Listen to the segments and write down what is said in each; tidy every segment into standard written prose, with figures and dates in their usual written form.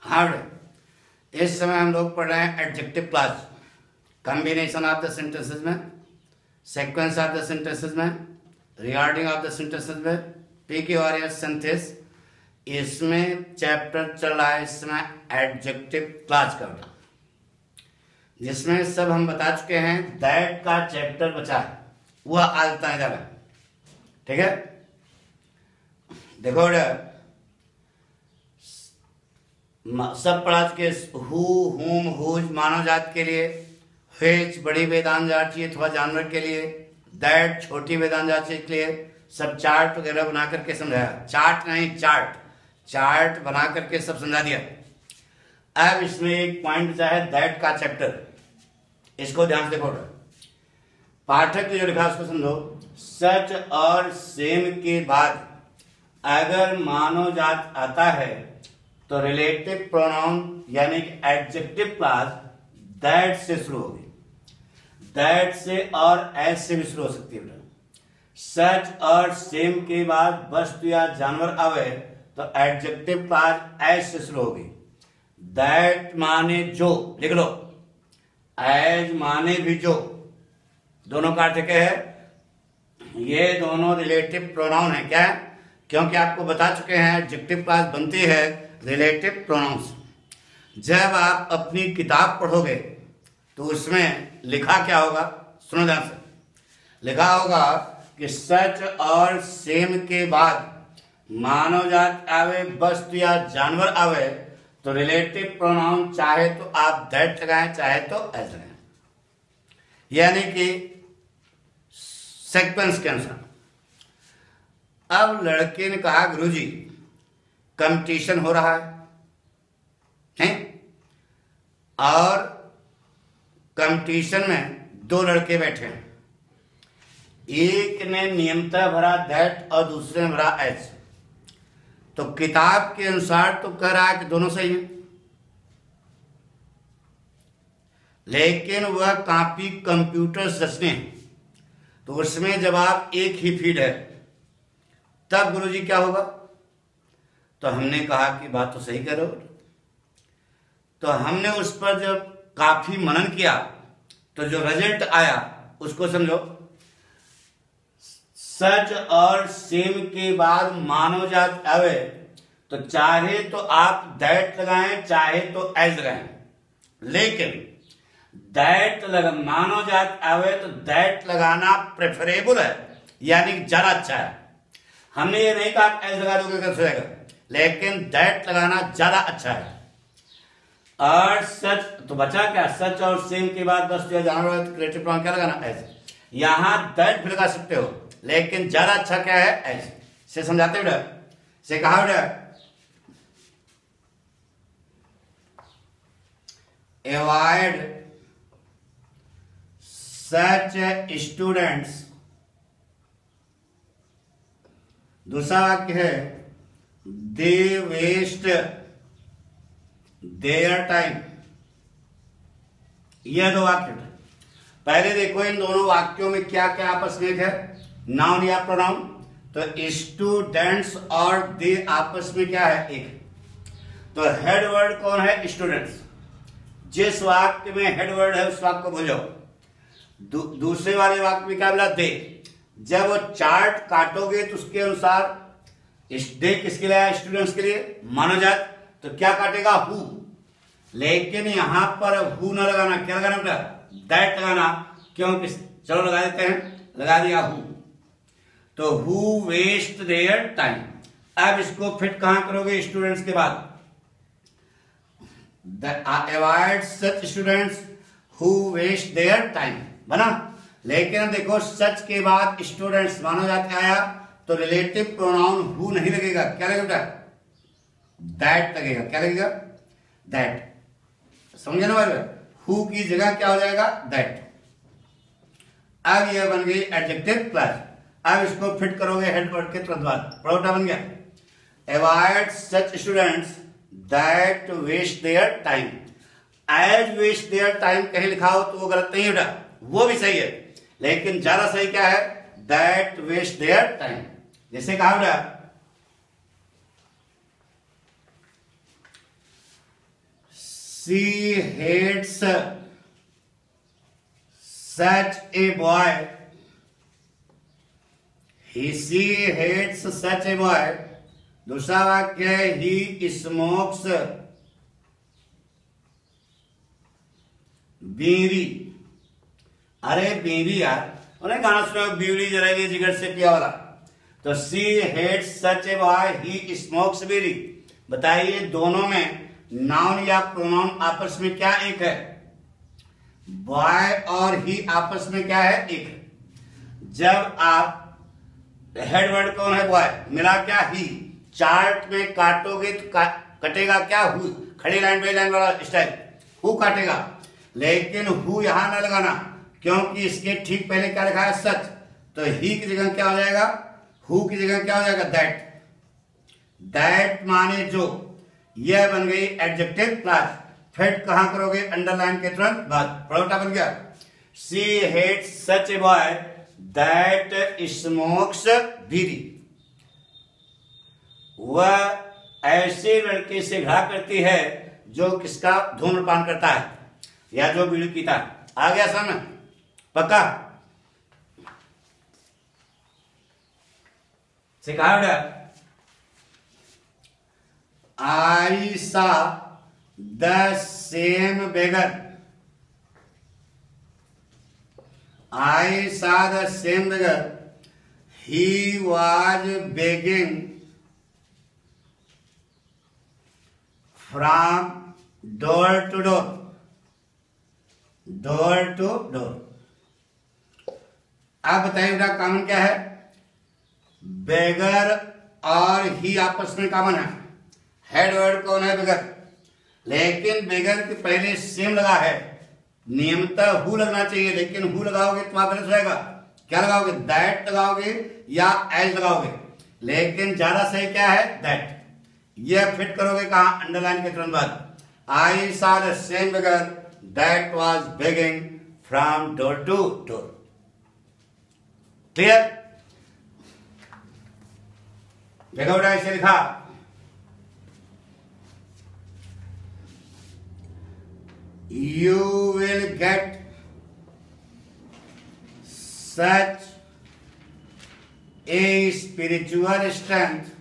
हाँ बेटा, इस समय हम लोग पढ़ रहे हैं adjective clause, combination of the sentences में, सीक्वेंस ऑफ द सेंटेंसेस में, रिगार्डिंग ऑफ द सेंटेंसेस में, पीक्यूआरएस सिंथेसिस। इसमें चैप्टर चल रहा है इस समय एडजेक्टिव क्लॉज का, जिसमें सब हम बता चुके हैं। दैट का चैप्टर बचा है, वह आज बताने जा रहा है। ठीक है, देखो बेटा, सब पढ़ा चुके। हु, हुम, हुज मानव जात के लिए, व्हिच बड़ी वेदांत जात चाहिए अथवा जानवर के लिए, दैट छोटी वेदांत जात के लिए, सब चार्ट वगैरह बना करके समझाया। चार्ट नहीं, चार्ट बना करके सब समझा दिया। अब इसमें एक पॉइंट बचा है दैट का चैप्टर, इसको ध्यान से देखो। पाठक ने जो लिखा उसको समझो। सच और सेम के बाद अगर मानव जात आता है तो रिलेटिव प्रोनाउन यानी कि एडजेक्टिव क्लॉज दैट से शुरू होगी। दैट से और एस से भी शुरू हो सकती है। सच और सेम के बाद वस्तु या जानवर आवे तो एडजेक्टिव क्लॉज एस से शुरू होगी। दैट माने जो, लिख लो। एज माने भी जो, दोनों का अर्थ क्या है? ये दोनों रिलेटिव प्रोनाउन है। क्या है? क्योंकि आपको बता चुके हैं एडजेक्टिव क्लॉज बनती है रिलेटिव प्रोनाउंस। जब आप अपनी किताब पढ़ोगे तो उसमें लिखा क्या होगा? सुनो ध्यान से। लिखा होगा कि सच और सेम के बाद मानव जात आवे, वस्तु या जानवर आवे तो रिलेटिव प्रोनाउन चाहे तो आप दैट लगाएं, चाहे तो एज लगाएं, यानी कि सीक्वेंस के अनुसार। अब लड़के ने कहा गुरुजी कंपटीशन हो रहा है और कंपटीशन में दो लड़के बैठे हैं। एक ने नियमतः भरा दैट और दूसरे ने भरा एज। तो किताब के अनुसार तो कह रहा है कि दोनों सही है, लेकिन वह कॉपी कंप्यूटर सचने है तो उसमें जवाब एक ही फीड है। तब गुरुजी क्या होगा? तो हमने कहा कि बात तो सही कह रहे हो। तो हमने उस पर जब काफी मनन किया तो जो रिजल्ट आया उसको समझो। सच और सेम के बाद मानव जात आवे तो चाहे तो आप दैट लगाएं, चाहे तो एज लगाएं, लेकिन दैट लगा मानव जात आवे तो दैट लगाना प्रेफरेबल है, यानी ज्यादा अच्छा है। हमने ये नहीं कहा एज लगा दोगे कैसे हो जाएगा, लेकिन दैट लगाना ज्यादा अच्छा है। और सच तो बचा क्या? सच और सेम के बाद बस जानवर क्रिएटिव प्रोनाउन क्या लगाना? एज। यहां दैट भी लगा सकते हो, लेकिन ज्यादा अच्छा क्या है? एज से समझाते बेटा, से कहा बेटा अवॉइड सच स्टूडेंट्स। दूसरा वाक्य है दे वेस्ट देयर टाइम। यह दो वाक्य। पहले देखो इन दोनों वाक्यों में क्या क्या आपस में है, नाउन या प्रोनाउन। तो स्टूडेंट्स और दे आपस में क्या है? एक। तो हेड वर्ड कौन है? स्टूडेंट्स। जिस वाक्य में हेड वर्ड है उस वाक्य को भूल जाओ। दूसरे वाले वाक्य में क्या बोला? दे। जब वो चार्ट काटोगे तो उसके अनुसार दे किसके लिए? स्टूडेंट्स के लिए, मानो जात। तो क्या काटेगा? हु। लेकिन यहां पर हु ना लगाना, क्या लगाना बेटा? दैट लगाना। क्योंकि चलो लगा देते हैं, लगा दिया हु। तो हु वेस्ट देयर टाइम। अब इसको फिट कहां करोगे? स्टूडेंट्स के बाद। Avoid such students who waste their time बना। लेकिन देखो सच के बाद स्टूडेंट्स माना जाता आया तो रिलेटिव प्रोनाउन हु नहीं लगेगा। क्या लगेगा बेटा? दैट लगेगा। क्या लगेगा? दैट। समझे ना भाई? हु की जगह क्या हो जाएगा? दैट। अब यह बन गई एडजेक्टिव क्लॉज। अब इसको फिट करोगे हेड वर्ड के तुरंत बाद। पढ़ोटा बन गया avoid such students that waste their time. As waste their time कहीं लिखा हो तो वो गलत नहीं है बेटा, वो भी सही है, लेकिन ज्यादा सही क्या है? That waste their time. जैसे कहा बेटा she hates such a boy, she hates such a boy. दूसरा वाक्य है ही स्मोक्स बीड़ी। अरे बीड़ी यार, उन्हें गाना सुना बीड़ी जलाएगी जिगर से पिया वाला। तो she hates such a boy, he smokes bidi. बताइए दोनों में नाउन या प्रोनाउन आपस में क्या एक है? बॉय और ही आपस में क्या है? एक है। जब आप हेड वर्ड कौन है? बॉय, मिला क्या? ही। चार्ट में काटोगे तो कटेगा क्या? हु। खड़ी लाइन पे लाइन वाला स्टाइल, हु काटेगा। लेकिन हु यहां ना लगाना, क्योंकि इसके ठीक पहले क्या लिखा है? सच। तो ही की जगह क्या हो जाएगा? हु की जगह क्या हो जाएगा? दैट। दैट माने जो, यह बन गई एडजेक्टिव क्लास। फिट कहां करोगे? अंडरलाइन के तुरंत बाद। पड़ोटा बन गया। She hates such a boy that smokes bidi. वह ऐसे लड़के से घृणा करती है जो किसका? धूम्रपान करता है या जो बीड़ी पीता है। आ गया समझ? पक्का? सिखा बेटा। I saw the same beggar. I saw the same beggar. He was begging from door to door. Door to door. आप बताइए बेटा कॉमन क्या है? बेगर और ही आपस में कॉमन है। हेड वर्ड कौन है? बेगर। लेकिन बेगर के पहले सेम लगा है। नियमतः हु लगना चाहिए, लेकिन हु लगाओगे तो वहां गलत रहेगा। क्या लगाओगे? दैट लगाओगे या एज लगाओगे। लेकिन ज्यादा सही क्या है? दैट। यह फिट करोगे कहां? अंडरलाइन के तुरंत बाद। I saw the same beggar that was begging from door to door. Clear? देखो बेटा इसे लिखा, you will get such a spiritual strength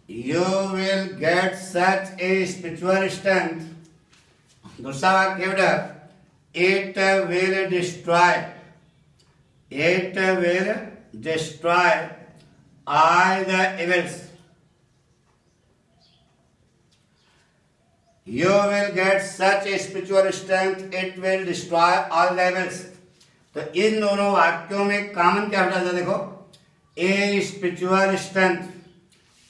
you will get such a spiritual strength। दूसरा वाक्य बेटा, it will destroy all the evils। You will get such a spiritual strength, it will destroy all the evils। तो इन दोनों वाक्यों में common क्या हटा था? देखो, ए स्पिरिचुअल स्ट्रेंथ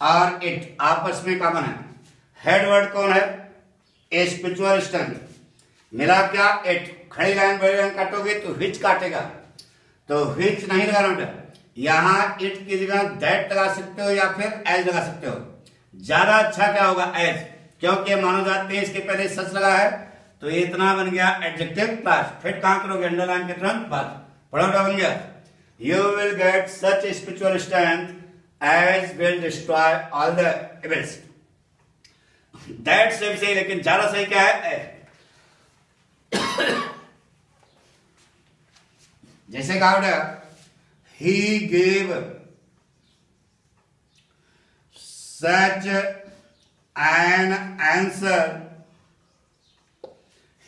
और इट आपस में कॉमन है। हेड वर्ड कौन है? A spiritual strength. मिला क्या? इट। खड़ी लाइन बड़ी लाइन काटोगे तो विच काटेगा, तो विच नहीं लगाना बेटा। यहां इट की जगह दैट लगा सकते हो या फिर एज लगा सकते हो। ज्यादा अच्छा क्या होगा? एज, क्योंकि मानो जाते हैं इसके पहले सच लगा है। तो ये इतना बन गया एडजेक्टिव क्लास। फिर कहां करोगे? अंडरलाइन के तुरंत बाद। पढ़ोटा बन गया, you will get such spiritual strength as will destroy all the evils. That से भी सही, लेकिन ज्यादा सही क्या है? एज। जैसे कहा बेटा, he gave such an answer,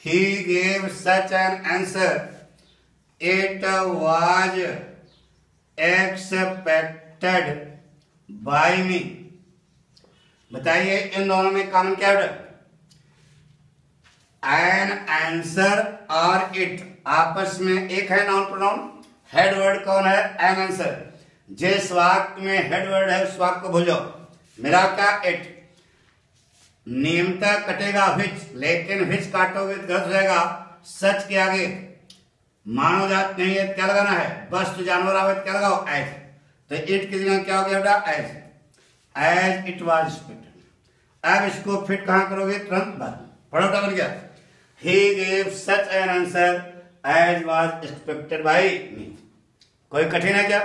he gave such an answer, it was expected by me। बताइए इन दोनों में कॉमन क्या है? एन आंसर और इट आपस में एक है नाउन प्रोनाउन। हेड वर्ड कौन है? An answer. जिस वाक्य में हेड वर्ड है उस वाक्य को भूल जाओ। मेरा क्या? इट। नियमतः कटेगा विच, लेकिन विच काटोगे तो गलत हो जाएगा। सच के आगे मानव जात नहीं है, क्या लगाना है? वस्तु जानवर आवे तो क्या लगाओ? एज। तो इट की जगह क्या हो गया बेटा? As. As it was expected. अब इसको फिट कहां करोगे? तुरंत बाद। पढ़ोटा बन गया, he gave such an answer as was expected by me। कोई कठिन है क्या?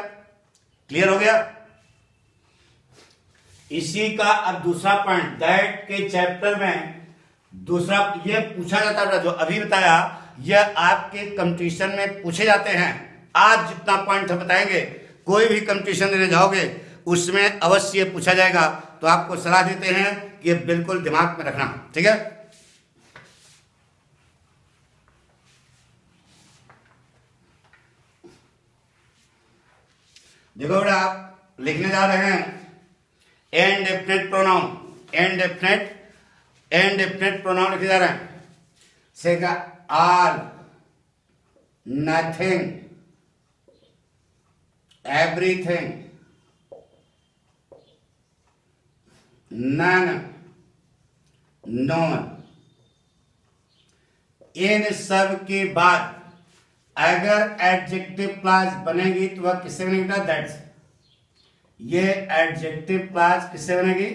क्लियर हो गया? इसी का अब दूसरा पॉइंट, दैट के चैप्टर में दूसरा ये पूछा जाता है, जो अभी बताया यह आपके कंपटीशन में पूछे जाते हैं। आज जितना पॉइंट हम बताएंगे, कोई भी कंपटीशन देने जाओगे उसमें अवश्य पूछा जाएगा। तो आपको सलाह देते हैं कि बिल्कुल दिमाग में रखना, ठीक है। देखो बेटा, आप लिखने जा रहे हैं इनडेफिनिट प्रोनाउन, इनडेफिनिट प्रोनाउन लिखे जा रहे हैं। सेगा all, nothing, everything, none, non. इन सब के बाद अगर एडजेक्टिव क्लॉज बनेगी तो वह किससे बनेगी? दैट्स। ये एडजेक्टिव क्लॉज किससे बनेगी?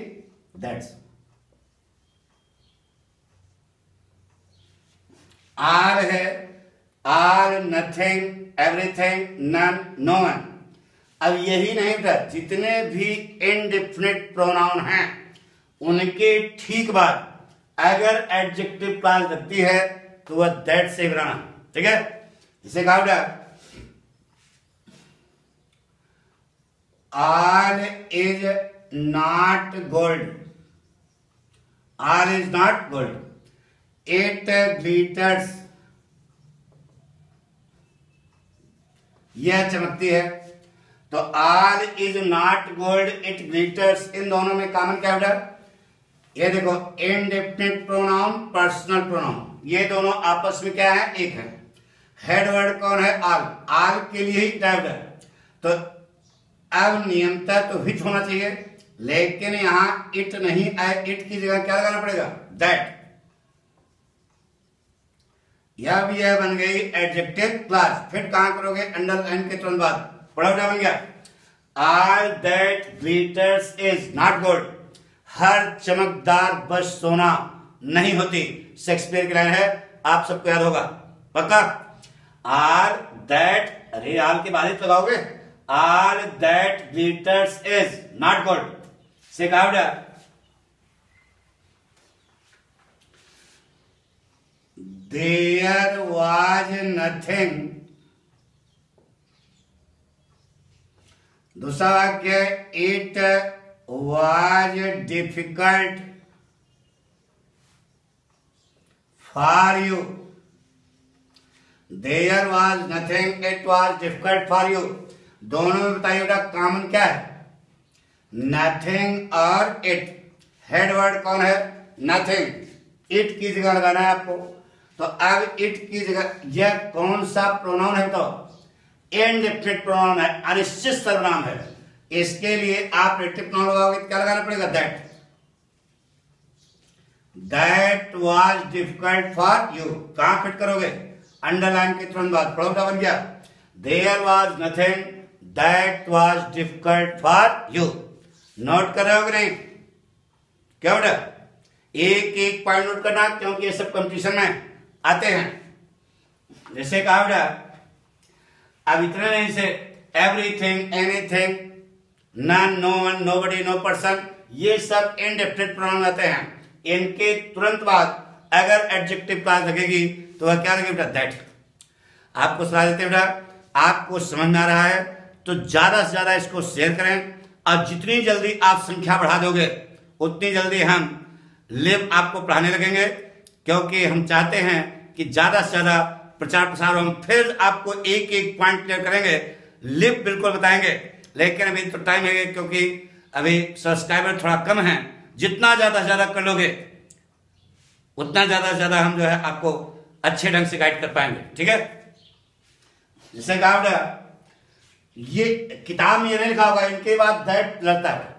दैट्स। आल है, all, nothing, everything, none, no one. अब यही नहीं था, जितने भी इनडेफिनिट प्रोनाउन हैं उनके ठीक बाद अगर एडजेक्टिव क्लॉज लगती है तो वह दैट से बनाना, ठीक है। जिसे कहा बेटा all is not gold, all is not gold, it glitters, यह चमकती है। तो all is not gold, it glitters, इन दोनों में कॉमन क्या बेटा? ये देखो, इनडेफिनिट प्रोनाउन, पर्सनल प्रोनाउन, ये दोनों आपस में क्या है? एक है। हेड वर्ड कौन है? ऑल, ऑल के लिए ही टाइप है। तो अब नियमतः तो हिट होना चाहिए, लेकिन यहां इट नहीं आए, इट की जगह क्या लगाना पड़ेगा? दैट। अब यह बन गई एडजेक्टिव क्लॉज। फिर कहां करोगे? अंडरलाइन के तुरंत बाद। पढ़ा बन गया, all that glitters is not gold, हर चमकदार बस सोना नहीं होती। शेक्सपियर की लाइन है, आप सबको याद होगा पक्का। ऑल दैट, अरे ऑल के बाद लगाओगे, all that glitters is not gold से कहा बेटा देयर वाज नथिंग। दूसरा वाक्य, it was difficult for you. There was nothing, it was difficult for you. दोनों में बताइए बेटा कॉमन क्या है? नथिंग और इट। हेड वर्ड कौन है? नथिंग। इट की जगह लगाना है आपको। तो अब इट की जगह यह कौन सा प्रोनाउन है? तो इनडेफिनिट प्रोनाउन है, अनिश्चित सर्वनाम है। इसके लिए आप रेटिव प्रोनाउन लगाओगे, क्या लगाना पड़ेगा? That. That was difficult for you, कहां फिट करोगे? अंडरलाइन के तुरंत बाद। पढ़ो बन गया, there was nothing that was difficult for you. Note कर रहे हो कि नहीं? क्या बेटा? एक एक पॉइंट नोट करना, क्योंकि ये सब कंपटीशन में आते हैं। जैसे कहा बेटा, अब इतने नहीं से everything, anything, none, no one, nobody, no person, ये सब इनडेफिनिट प्रोनाउन आते हैं। इनके तुरंत बाद अगर एडजेक्टिव क्लॉज लगेगी तो वह क्या लगेगा बेटा? दैट। आपको सलाह देते बेटा, आपको समझ में आ रहा है तो ज्यादा से ज्यादा इसको शेयर करें, और जितनी जल्दी आप संख्या बढ़ा दोगे उतनी जल्दी हम लिव आपको पढ़ाने लगेंगे, क्योंकि हम चाहते हैं कि ज्यादा से ज्यादा प्रचार प्रसार। हम फिर आपको एक एक पॉइंट क्लियर करेंगे, लिव बिल्कुल बताएंगे, लेकिन अभी तो टाइम है, क्योंकि अभी सब्सक्राइबर थोड़ा कम है। जितना ज्यादा से ज्यादा कर लोगे उतना ज्यादा से ज्यादा हम जो है आपको अच्छे ढंग से गाइड कर पाएंगे, ठीक है। जैसे कहा बेटा, ये किताब में ये नहीं लिखा होगा, इनके बाद दैट लगता है।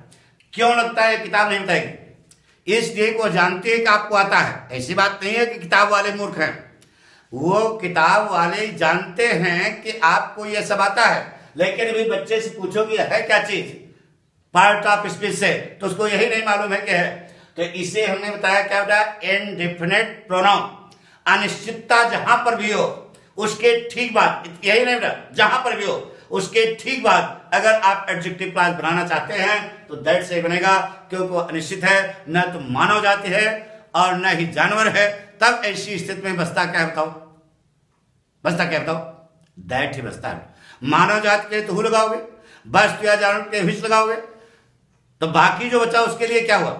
क्यों लगता है? किताब नहीं बताएगी, इसलिए वो जानते हैं कि आपको आता है। ऐसी बात नहीं है कि किताब वाले मूर्ख हैं, वो किताब वाले जानते हैं कि आपको ये सब आता है, लेकिन अभी बच्चे से पूछो कि है क्या चीज पार्ट ऑफ स्पीच से, तो उसको यही नहीं मालूम है कि है। तो इसे हमने बताया क्या बेटा? Indefinite pronoun. अनिश्चितता जहां पर भी हो उसके ठीक बाद, यही नहीं बेटा, जहां पर भी हो उसके ठीक बाद अगर आप एडजेक्टिव क्लास बनाना चाहते हैं तो दैट से बनेगा, क्योंकि वो अनिश्चित है, न तो मानव जाति है और न ही जानवर है। तब ऐसी स्थिति में बसता क्या बताओ, बसता क्या बताओ, दैट ही बसता है। मानव जाति के लिए तो हु लगाओगे, वस्तु या जानवर के विच लगाओगे, तो बाकी जो बचा उसके लिए क्या हुआ।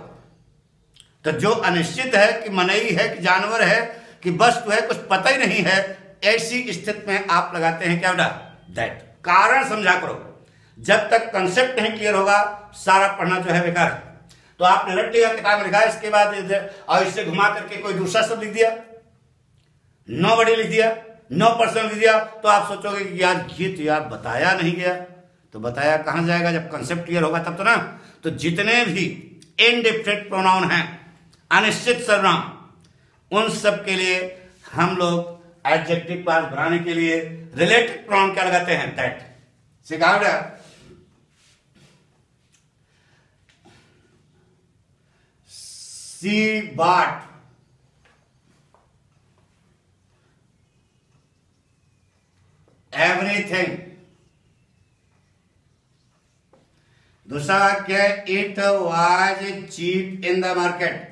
तो जो अनिश्चित है कि मनई है कि जानवर है कि वस्तु है, कुछ पता ही नहीं है, ऐसी स्थिति में आप लगाते हैं क्या बेटा, दैट। कारण समझा करो, जब तक कंसेप्ट नहीं क्लियर होगा सारा पढ़ना जो है बेकार है। तो आपने रट लिया, किताब में लिखा, इसके बाद और इससे घुमा करके कोई दूसरा शब्द लिख दिया, नोबडी लिख दिया, नो पर्सन लिख दिया, तो आप सोचोगे कि यार ये तो यार बताया नहीं गया। तो बताया कहां जाएगा, जब कंसेप्ट क्लियर होगा तब तो ना। तो जितने भी इनडेफिनिट प्रोनाउन हैं, अनिश्चित सर्वनाम, उन सब के लिए हम लोग एडजेक्टिव क्लास बनाने के लिए रिलेटेड प्रोनाउन क्या लगाते हैं, दैट। सिखा बेटा, सी बाट, एवरीथिंग। दूसरा क्या, it was cheap in the market.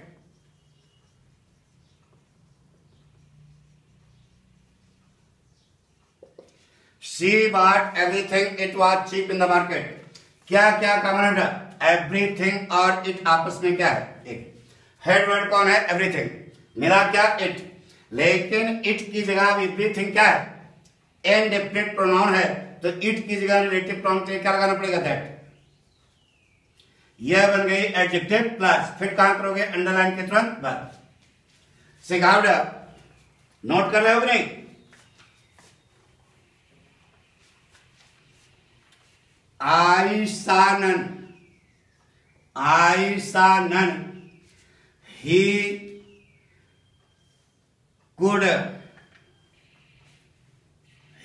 She bought everything, it was cheap in the market. क्या क्या कॉमन है, एवरीथिंग और इट आपस में क्या है, एक हेड वर्ड कौन है, एवरीथिंग, मिला क्या, इट। लेकिन इट की जगह एवरीथिंग क्या है, इनडेफिनिट प्रोनाउन है, तो इट की जगह रिलेटिव प्रोनाउन के क्या लगाना पड़ेगा, दैट। यह बन गई एडजेक्टिव क्लास। फिर कहां करोगे, अंडरलाइन के तुरंत बाद। सिखाओ, नोट कर रहे हो कि नहीं। आई saw nun, I saw nun, he could,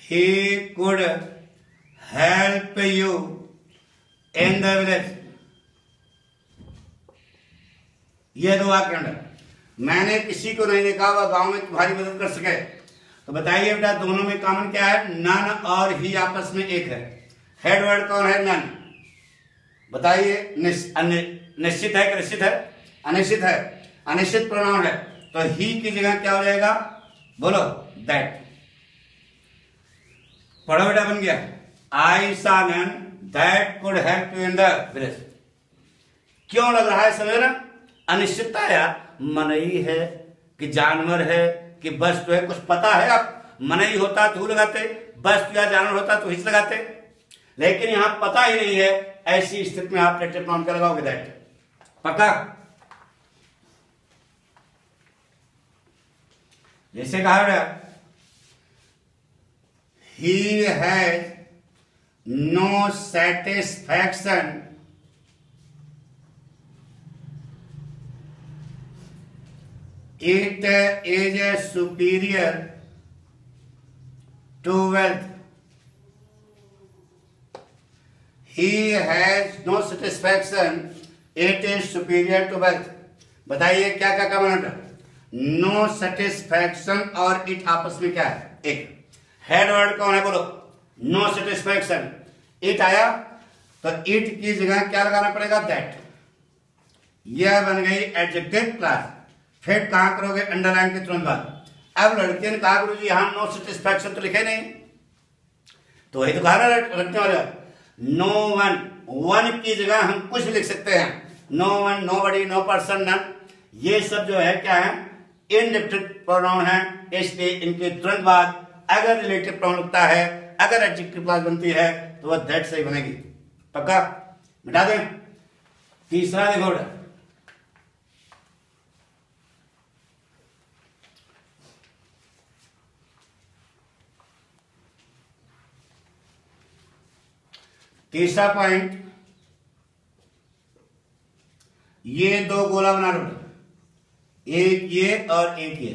he could help you in the village। ये दो वाक्य अंडर, मैंने किसी को नहीं देखा वह गांव में तुम्हारी मदद कर सके। तो बताइए बेटा, दोनों में कॉमन क्या है, नन और ही आपस में एक है। हेड वर्ड कौन है, नन। बताइए, निश्चित है कि निश्चित है, अनिश्चित है, अनिश्चित प्रोनाउन है, तो ही की जगह क्या हो जाएगा, बोलो, दैट। पढ़ो बेटा, बन गया, I saw nun that could help you in the village. क्यों लग रहा है समझना, अनिश्चितता है, मनई है कि जानवर है कि वस्तु है, कुछ पता है। आप मनई होता तो लगाते, वस्तु या जानवर होता तो हिच लगाते, लेकिन यहां पता ही नहीं है। ऐसी स्थिति में आप रिलेटिव प्रोनाउन क्या लगाओगे, दैट। पक्का। जैसे कहा, he has no satisfaction it is superior to wealth। he has no satisfaction it is superior to wealth। बताइए क्या क्या कॉमन है, नो सेटिस्फैक्शन और इट आपस में क्या है, एक। हेड वर्ड कौन है, बोलो, नो सेटिस्फैक्शन, इट आया, तो इट की जगह क्या लगाना पड़ेगा, दैट। यह बन गई एडजेक्टिव क्लास। फिर कहां करोगे, अंडरलाइन के तुरंत बाद। अब लड़के ने कहा, गुरु जी यहां नो सेटिस्फैक्शन तो लिखे नहीं, तो वही तो कहा ना रखने वाला, नो वन, वन की जगह हम कुछ भी लिख सकते हैं, नो वन, नो बडी, नो पर्सन, नन। ये सब जो है क्या है, इनडेफिनिट प्रोनाउन है, इसलिए इनके तुरंत बाद अगर रिलेटिव प्रोनाउन लगता है, अगर एडजेक्टिव क्लास बनती है तो वह दैट से ही बनेगी। पक्का, मिटा दें। तीसरा देखो, तीसरा पॉइंट, ये दो गोला बना लो, एक ये और एक ये,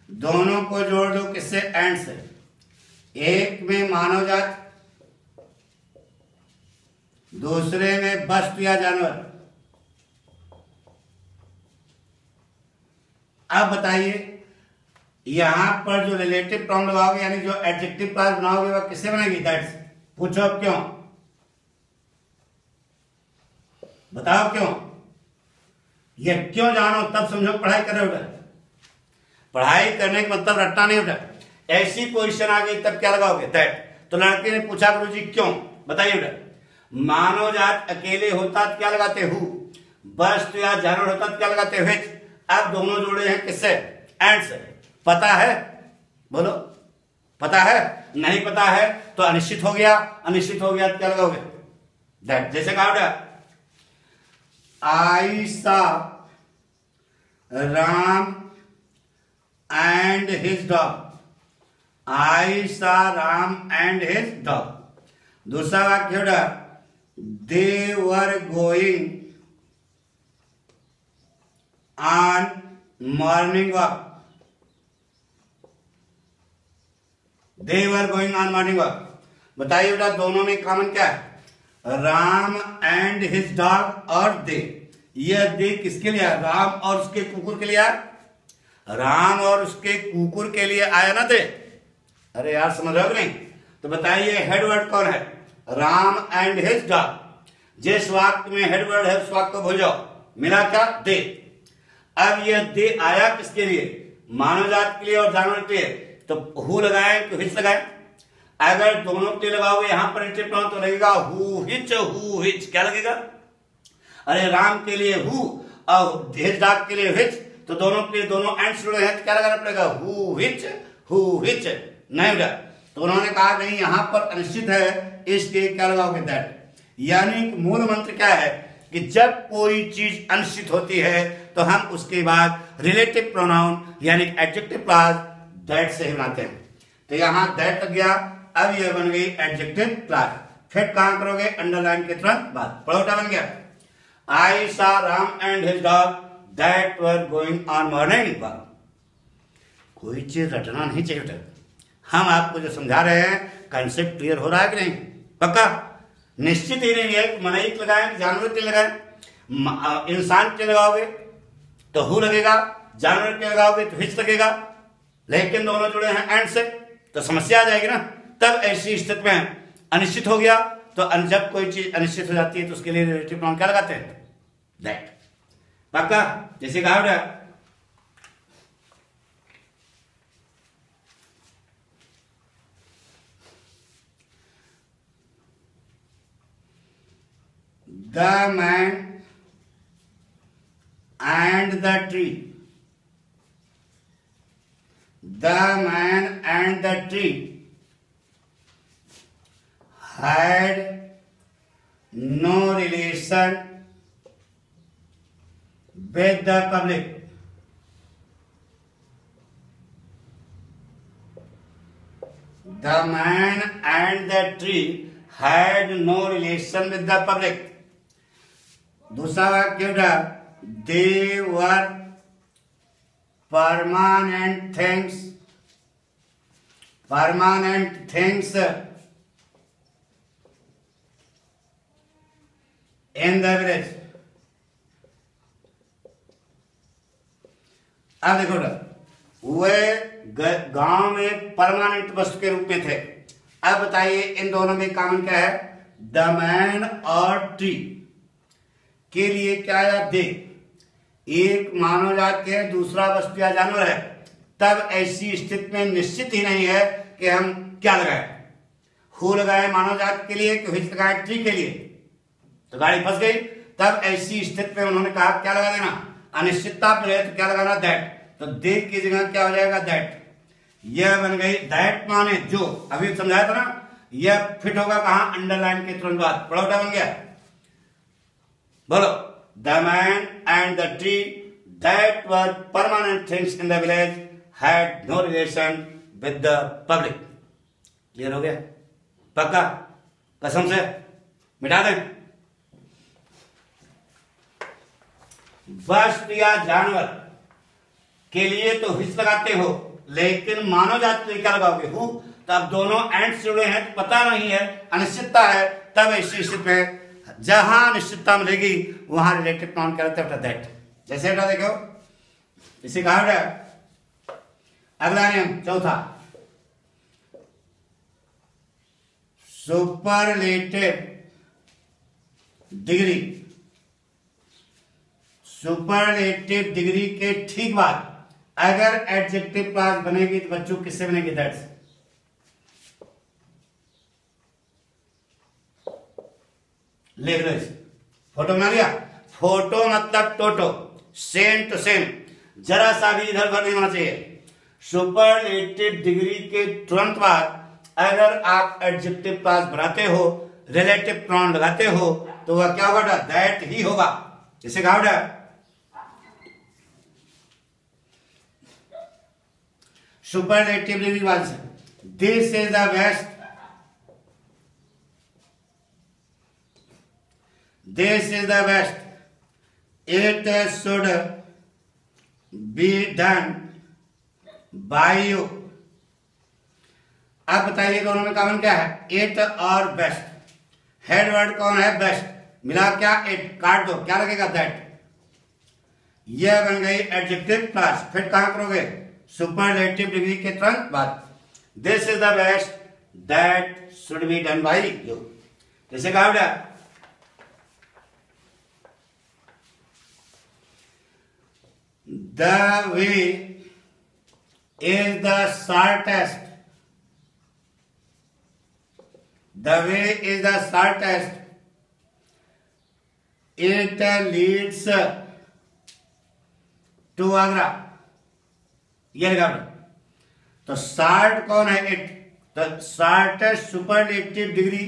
दोनों को जोड़ दो किससे, एंड से। एक में मानव जात, दूसरे में वस्तु या जानवर। अब बताइए, यहां पर जो रिलेटिव प्रोनाउन लगाओगे यानी जो एडजेक्टिव क्लास बनाओगे वह किससे बनेगी, दैट से। पूछो अब क्यों, बताओ क्यों, ये क्यों जानो तब समझो पढ़ाई कर रहे हो। पढ़ाई करने का मतलब रटना नहीं होता। ऐसी पोजीशन आ गई तब क्या लगाओगे, दैट। तो लड़के ने पूछा गुरुजी क्यों, बताइए बेटा। मानव जात अकेले होता तो क्या लगाते हु, वस्तु या जानवर होता तो क्या लगाते व्हिच। अब दोनों जोड़े हैं किससे, एंड से। पता है, बोलो पता है, नहीं पता है तो अनिश्चित हो गया, अनिश्चित हो गया तो क्या लगाओगे, दैट। जैसे कहा बेटा, I saw Ram and his dog, I saw Ram and his dog. दूसरा वाक्य होगा, they were going on morning walk, they were going on morning walk. बताइए बेटा दोनों में कॉमन क्या है, राम एंड हिज डॉग और दे। यह दे किसके लिए, राम और उसके कुकुर के लिए आया, राम और उसके कुकुर के लिए आया ना दे। अरे यार समझ रहे हो नहीं। तो बताइए हेडवर्ड कौन है, राम एंड हिज डॉग। जिस वाक्य में हेडवर्ड है उस वाक्य को भूल जाओ, मिला क्या, दे। अब यह दे आया किसके लिए, मानव जात के लिए और जानवर के लिए। तो हु लगाए तो हिच लगाए। अगर दोनों के लिए लगाओगे यहां पर तो लगेगा हु हिच, क्या लगेगा, अरे राम के लिए हु और हिज डॉग के लिए हिच, तो दोनों के लिए दोनों एंड्स जुड़े हैं तो क्या लगाना पड़ेगा, हु हिच नहीं बेटा। तो उन्होंने कहा नहीं यहां पर अनिश्चित है, इसलिए क्या लगाओगे, दैट। यानी मूल मंत्र क्या है कि जब कोई चीज अनिश्चित होती है तो हम उसके बाद रिलेटिव प्रोनाउन यानी एडजेक्टिव क्लॉज दैट से ही बनाते हैं। तो यहां दैट लग गया, अब यह बन गई एडजेक्टिव क्लॉज। फिर कहां करोगे, अंडरलाइन के तुरंत बाद। पढ़ोटा बन गया, I saw Ram and his dog that were going on morning walk. कोई चीज रटना नहीं चाहिए। हम आपको जो समझा रहे हैं कंसेप्ट क्लियर हो रहा है कि नहीं, पक्का। निश्चित ही नहीं है कि मनई लगाए जानवर के लगाए। इंसान के लगाओगे तो हु लगेगा, जानवर के लगाओगे तो हिच लगेगा, लेकिन दोनों जुड़े हैं एंड से, तो समस्या आ जाएगी ना। तब ऐसी स्थिति में अनिश्चित हो गया। तो जब कोई चीज अनिश्चित हो जाती है तो उसके लिए रिलेटिव प्रोनाउन क्या लगाते हैं, दैट। पक्का। जैसे कहा बेटा, the man and the tree, the man and the tree had no relation with the public. The man and the tree had no relation with the public. दूसरा वाक्य था, they were permanent things, permanent things in the village. अब देखो वे गांव में permanent वस्तु के रूप में थे। अब बताइए इन दोनों में कॉमन क्या है, द मैन और ट्री के लिए क्या है, दे। एक मानव जात के दूसरा वस्तु या जानवर है, तब ऐसी स्थिति में निश्चित ही नहीं है कि हम क्या लगाए, हु लगाए मानव जात के लिए कि हिच लगाए ट्री के लिए, तो गाड़ी फंस गई। तब ऐसी स्थिति में उन्होंने कहा क्या लगा देना, अनिश्चितता पर है तो क्या लगाना, दैट। तो दे की जगह क्या हो जाएगा, दैट। यह बन गई दैट माने जो, अभी समझाया था ना। यह फिट होगा कहां, अंडरलाइन के तुरंत बाद। पड़ोटा बन गया, बोलो, the man and the tree that were permanent things in the village had no relation with the public. Clear हो गया, पक्का, कसम से मिटा दें। वस्तु या जानवर के लिए तो हिच लगाते हो, लेकिन मानव जाति के लिए क्या लगाओगे, हु। तो अब दोनों एंड जुड़े हैं तो पता नहीं है, अनिश्चितता है। तब ऐसी स्थिति में जहां निश्चितता मिलेगी वहां रिलेटिव प्रोनाउन क्या रहता है, दैट। जैसे बेटा देखो, इसे कहा बेटा, अगला नियम चौथा, सुपरलेटिव डिग्री, सुपरलेटिव डिग्री के ठीक बाद अगर एडजेक्टिव क्लॉज बनेगी तो बच्चों किससे बनेगी? दैट से। लिख लो इसे, फोटो बना लिया। फोटो मतलब टोटो, सेम टू सेम, जरा सा भी इधर उधर नहीं होना चाहिए। सुपरलेटिव डिग्री के तुरंत बाद अगर आप एडजेक्टिव क्लॉज बनाते हो, रिलेटिव प्रोनाउन लगाते हो, तो वह क्या होगा? दैट ही होगा। इसे कहा बेटा सुपरलेटिव डिग्री बाद से, this is the best, this is the best, it should be done by you. अब बताइए दोनों में कॉमन क्या है? इट और बेस्ट। हेड वर्ड कौन है? बेस्ट, मिला क्या? इट, काट दो, क्या लगेगा? दैट। यह बन गई एडजेक्टिव क्लॉज। फिर कहां करोगे? सुपरलेटिव डिग्री के तुरंत बाद, this is the best that should be done by you. जैसे कहा बेटा the way is the shortest, the way is the shortest, it leads to Agra। ये लिखा। तो शॉर्ट कौन है? इट। तो शॉर्टेस्ट सुपरलेटिव डिग्री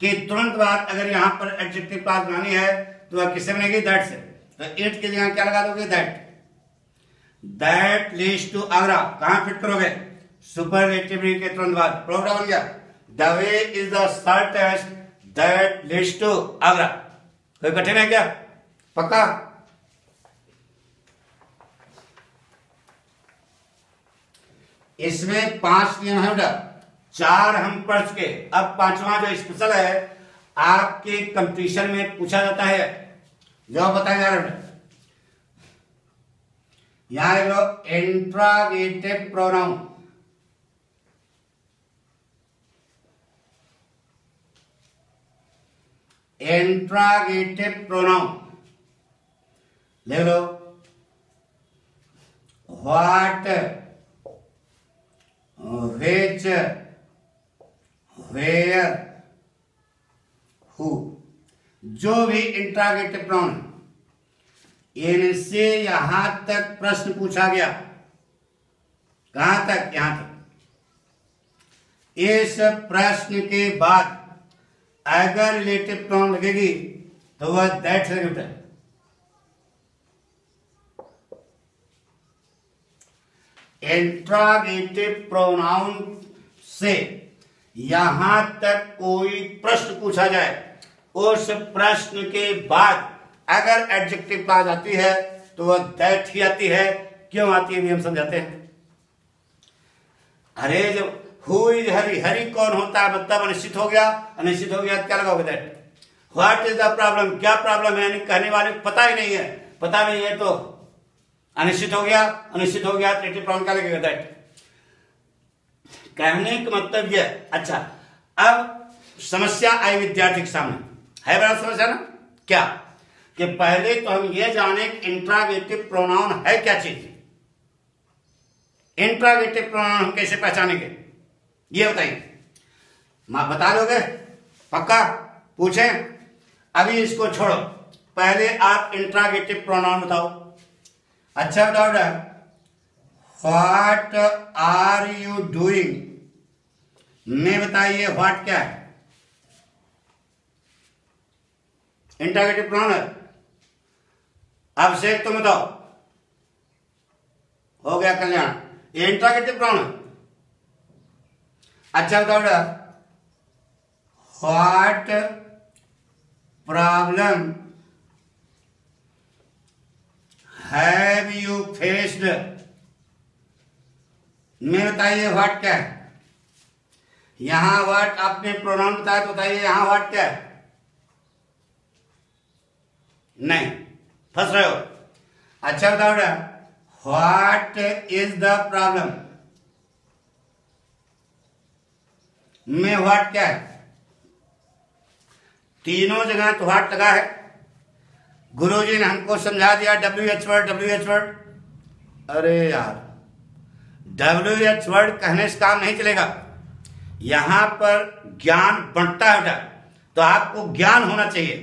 के तुरंत बाद अगर यहां पर एडजेक्टिव क्लॉज बनानी है तो वह किससे बनेगी? दैट से। तो इट की जगह क्या लगा दोगे? That. That leads to Agra कहां फिट करोगे? सुपरलेटिव डिग्री के तुरंत बाद। प्रोग्राम बन गया। The way is the shortest that leads to Agra। कोई कठिन है क्या? पक्का? इसमें 5 नियम है बेटा, 4 हम पढ़ चुके। अब 5वां जो स्पेशल है आपके कंपटीशन में पूछा जाता है, जो बताया जा रहा है। यहां इंट्रागेटिव प्रोनाउन, इंट्रागेटिव प्रोनाउन ले लो। व्हाट, व्हिच, वेयर, हु, जो भी इंट्रागेटिव प्रोनाउन, इनसे यहां तक प्रश्न पूछा गया। कहां तक? यहां तक। इस प्रश्न के बाद अगर रिलेटिव प्रोनाउन लगेगी तो वह दैट से लगेगा। इंट्रागेटिव प्रोनाउन से यहां तक कोई प्रश्न पूछा जाए, उस प्रश्न के बाद अगर एडजेक्टिव क्लॉज आती है तो वह दैट ही आती है। क्यों आती है भी हम समझाते हैं। अरे जब हु इज हरी, हरी कौन होता है? मतलब अनिश्चित हो गया। अनिश्चित हो गया क्या लगाओगे? That. What is the problem, क्या प्रॉब्लम है? कहने वाले को पता ही नहीं है। पता नहीं है तो अनिश्चित हो गया। अनिश्चित हो गया तो प्रॉब्लम क्या लगेगा? दैट। कहने का मतलब यह। अच्छा, अब समस्या आई विद्यार्थी के सामने, है बड़ा समस्या ना? क्या कि पहले तो हम ये जाने कि इंट्रागेटिव प्रोनाउन है क्या चीज। इंट्रागेटिव प्रोनाउन हम कैसे पहचानेंगे ये बताइए। मां बता दोगे? पक्का? पूछें? अभी इसको छोड़ो, पहले आप इंट्रागेटिव प्रोनाउन बताओ। अच्छा बताओ बेटा, व्हाट आर यू डूइंग में बताइए व्हाट क्या है? इंट्रागेटिव प्रोनाउन है। अब से तुम बताओ। हो गया कल्याण, ये इंट्रागेटिव प्रोनाउन है। अच्छा बताओ बेटा, what problem have you faced में बताइए व्हाट क्या है? यहां व्हाट आपने प्रोनाउन बताया तो बताइए यहां व्हाट क्या है? नहीं, फंस रहे हो। अच्छा बताओ बेटा, व्हाट इज द प्रॉब्लम में व्हाट क्या है? तीनों जगह तो व्हाट लगा है। गुरुजी ने हमको समझा दिया WH वर्ड, WH वर्ड। अरे यार, WH वर्ड कहने से काम नहीं चलेगा। यहां पर ज्ञान बंटता है बेटा, तो आपको ज्ञान होना चाहिए।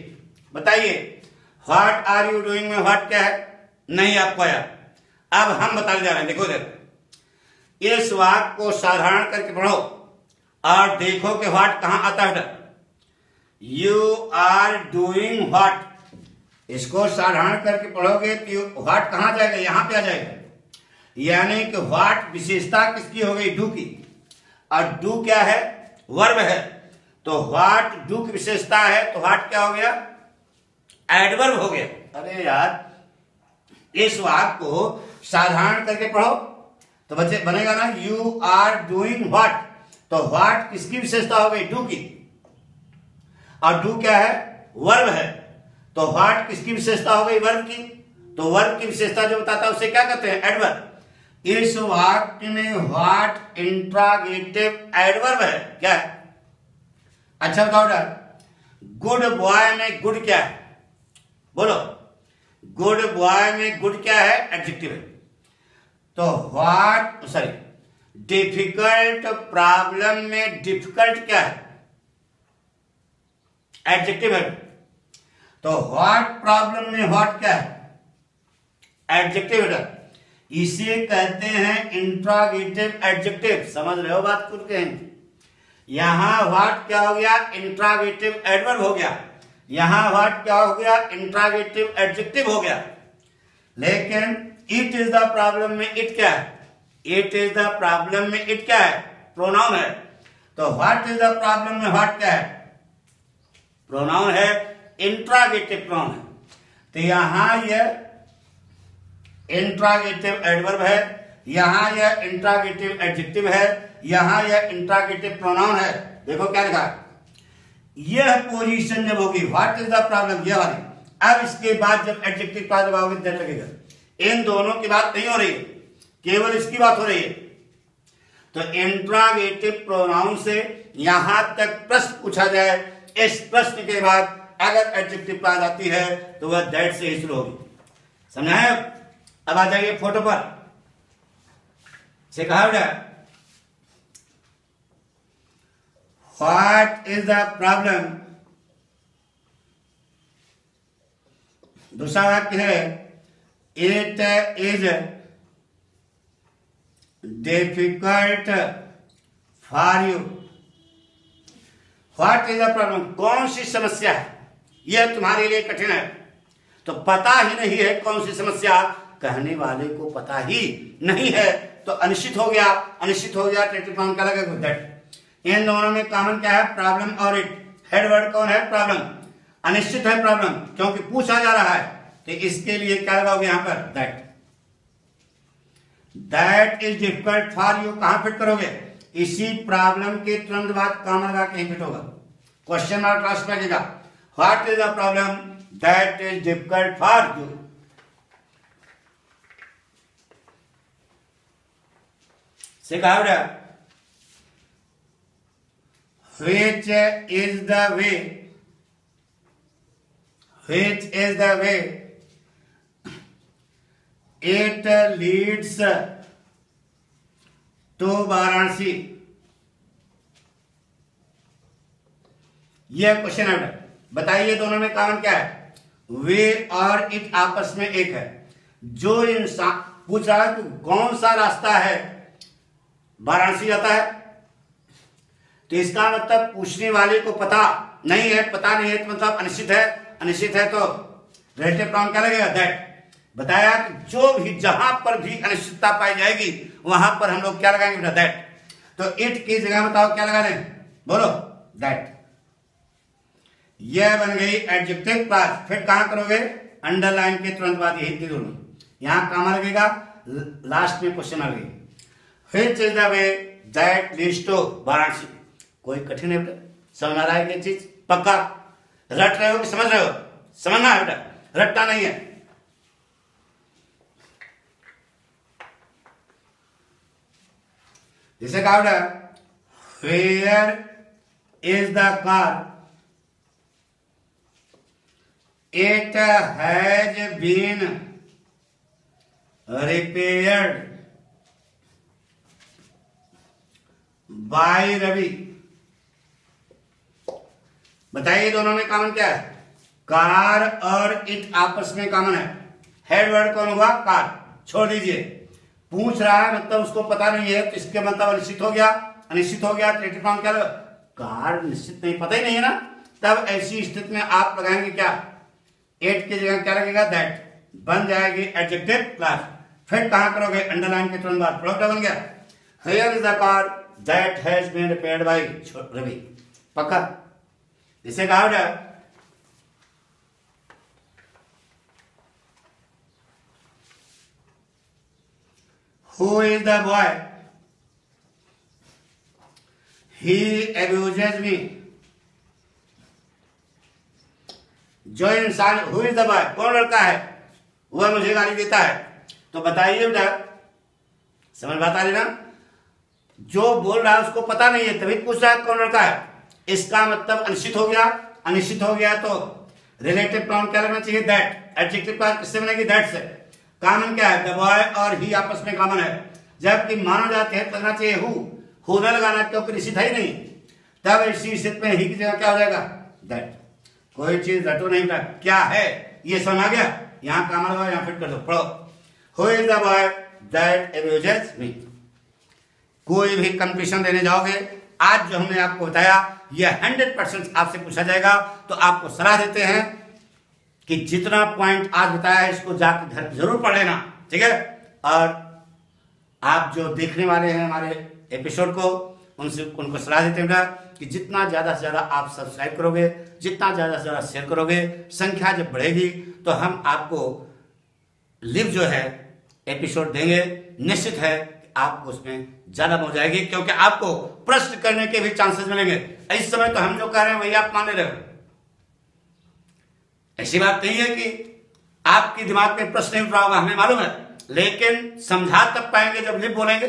बताइए व्हाट आर यू डूइंग में व्हाट क्या है, नहीं आपको आया। अब हम बताने जा रहे हैं, देखो इधर इस वाक्य को साधारण करके पढ़ो और देखो कि व्हाट कहां आता है बेटा। यू आर डूइंग व्हाट, इसको साधारण करके पढ़ोगे तो व्हाट कहां जाएगा, यहां पे आ जाएगा। यानी कि व्हाट विशेषता किसकी हो गई, डू की, और डू क्या है, वर्ब है। तो व्हाट डू की विशेषता है, तो व्हाट क्या हो गया, एडवर्ब हो गया। अरे यार, इस वाक्य को साधारण करके पढ़ो तो बच्चे बनेगा ना, यू आर डूइंग व्हाट। तो व्हाट किसकी विशेषता हो गई, डू की, और डू क्या है, वर्ब है। तो व्हाट किसकी विशेषता हो गई, वर्ब की। तो वर्ब की विशेषता जो बताता है उसे क्या कहते हैं, एडवर्ब। इस वाक्य में व्हाट इंट्रागेटिव एडवर्ब है, क्या है। अच्छा बताओ बेटा, गुड बॉय में गुड क्या है, बोलो। गुड बॉय में गुड क्या है, एडजेक्टिव है। तो व्हाट डिफिकल्ट प्रॉब्लम में डिफिकल्ट क्या है, एडजेक्टिव है। तो व्हाट प्रॉब्लम में व्हाट क्या है, एडजेक्टिव है। इसे कहते हैं इंट्रागेटिव एडजेक्टिव। समझ रहे हो बात खुद के, यहां व्हाट क्या हो गया, इंट्रागेटिव एडवर्ब हो गया। यहां व्हाट क्या हो गया, इंट्रागेटिव एडजेक्टिव हो गया। लेकिन इट इज द प्रॉब्लम में इट क्या है, इट इज द प्रॉब्लम में इट क्या है, प्रोनाउन है। तो व्हाट इज द प्रॉब्लम में व्हाट क्या है, प्रोनाउन है, इंट्रागेटिव प्रोनाउन है। तो यहां यह इंट्रागेटिव एडवर्ब है, यहां यह इंट्रागेटिव एडजेक्टिव है, यहां यह इंट्रागेटिव प्रोनाउन है। देखो क्या लिखा, यह पोजीशन जब होगी व्हाट इज द प्रॉब्लम, यह वाली। अब इसके बाद जब एडजेक्टिव क्लॉज लगाओगे देर लगेगा। इन दोनों की बात नहीं हो रही है, केवल इसकी बात हो रही है। तो इंट्रागेटिव प्रोनाउन से यहां तक प्रश्न पूछा जाए, इस प्रश्न के बाद अगर एडजेक्टिव क्लॉज आती है तो वह दैट से ही शुरू होगी। समझा है। अब आ जाइए फोटो पर से कहा बेटा, व्हाट इज द प्रॉब्लम। दूसरा वाक्य है, it is difficult for you. What is the problem, कौन सी समस्या है, यह तुम्हारे लिए कठिन है। तो पता ही नहीं है कौन सी समस्या, कहने वाले को पता ही नहीं है, तो अनिश्चित हो गया। अनिश्चित हो गया ट्रेटिव फॉर्म क्या लगेगा, दैट। इन दोनों में कॉमन क्या है, प्रॉब्लम और इट। हेड वर्ड कौन है, प्रॉब्लम। अनिश्चित है प्रॉब्लम, क्योंकि पूछा जा रहा है, तो इसके लिए क्या लगाओगे यहां पर, that. That is difficult for you कहां फिट करोगे, इसी प्रॉब्लम के तुरंत बाद कॉमन लगा के फिट होगा। क्वेश्चन मार्क लास्ट में लगेगा, what is the problem that is difficult for you. से कहा बेटा, which is the way, which is the way it leads to Varanasi. यह क्वेश्चन है बेटा, बताइए दोनों में कॉमन क्या है, वे और इट आपस में एक है। जो इंसान पूछ रहा है कि कौन सा रास्ता है वाराणसी जाता है, तो इसका मतलब पूछने वाले को पता नहीं है। पता नहीं है तो मतलब अनिश्चित है। अनिश्चित है तो रिलेटिव प्रोनाउन क्या लगेगा, दैट। बताया कि जो भी जहां पर भी अनिश्चितता पाई जाएगी वहां पर हम लोग क्या लगाएंगे बेटा, दैट। तो इट की जगह बताओ क्या लगा दें, बोलो, दैट। यह बन गई एडजेक्टिव क्लॉज। फिर कहां करोगे, अंडरलाइन के तुरंत बाद यही दोनों, यहां कहां लगेगा, लास्ट में क्वेश्चन आ गई, which is the way that leads to Varanasi. कोई कठिन है बेटा, समझ आ रहा है ये चीज, पक्का रट रहे हो कि समझ रहे हो, समझना है बेटा, रटना नहीं है। जैसे कहा बेटा, where is the car, it has been repaired by Ravi. बताइए दोनों में कॉमन क्या है? कार और इट आपस में कॉमन है। हेड वर्ड कौन हुआ? कार। छोड़ दीजिए, पूछ रहा है मतलब उसको पता नहीं है, तो इसके मतलब अनिश्चित हो गया। अनिश्चित हो गया तो एडजेक्टिव फॉर्म क्या लगा? कार निश्चित नहीं, पता ही नहीं है ना, तब ऐसी स्थिति में आप लगाएंगे क्या? एट की जगह क्या लगेगा? दैट। बन जाएगी एडजेक्टिव क्लास। फिर कहां करोगे? अंडरलाइन के तुरंत बाद प्रोडक्ट बन गया। Here is the car that has been repaired by Ravi. पक्का? इसे कहा जाए who is the boy he abuses me. जो इंसान, हु इज द बॉय, कौन लड़का है वह मुझे गाली देता है। तो बताइए बेटा, समझ बात आ रही ना? जो बोल रहा है उसको पता नहीं है, तभी पूछ रहा है कौन लड़का है। इसका मतलब अनिश्चित हो गया। अनिश्चित हो गया तो रिलेटिव प्रोनाउन क्या लगना चाहिए? दैट। एडजेक्टिव क्लास किससे बनेगी? दैट से। कॉमन क्या है? द बॉय और ही आपस में कॉमन है। जबकि मानो जाते हैं तो लगना चाहिए हु न लगाना, क्योंकि निश्चित है ही नहीं। तब इसी स्थिति में ही की जगह क्या हो जाएगा? दैट। कोई चीज रटो नहीं बेटा, क्या है ये समझ आ गया? यहां कॉमन लगा, यहां फिट कर दो। पढ़ो, who is the boy that abuses me. कोई भी कंपटीशन देने जाओगे, आज जो हमने आपको बताया यह 100% आपसे पूछा जाएगा। तो आपको सलाह देते हैं कि जितना पॉइंट आज बताया है इसको जाकर घर जरूर पढ़ लेना, ठीक है? और आप जो देखने वाले हैं हमारे एपिसोड को, उनको सलाह देते हैं कि जितना ज्यादा से ज्यादा आप सब्सक्राइब करोगे, जितना ज्यादा से ज्यादा शेयर करोगे, संख्या जब बढ़ेगी तो हम आपको लिव जो है एपिसोड देंगे। निश्चित है आपको उसमें ज्यादा हो जाएगी, क्योंकि आपको प्रश्न करने के भी चांसेस मिलेंगे। इस समय तो हम जो कह रहे हैं वही आप मान रहे हो। ऐसी बात नहीं है कि आपके दिमाग में प्रश्न नहीं उठ रहा होगा, हमें मालूम है, लेकिन समझा तब पाएंगे जब लिप बोलेंगे,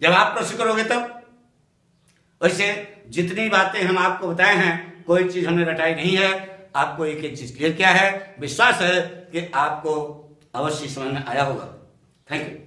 जब आप प्रश्न करोगे तब। वैसे जितनी बातें हम आपको बताए हैं, कोई चीज हमने रटाई नहीं है। आपको एक एक चीज क्लियर किया है। विश्वास है कि आपको अवश्य समझ में आया होगा। Thank you.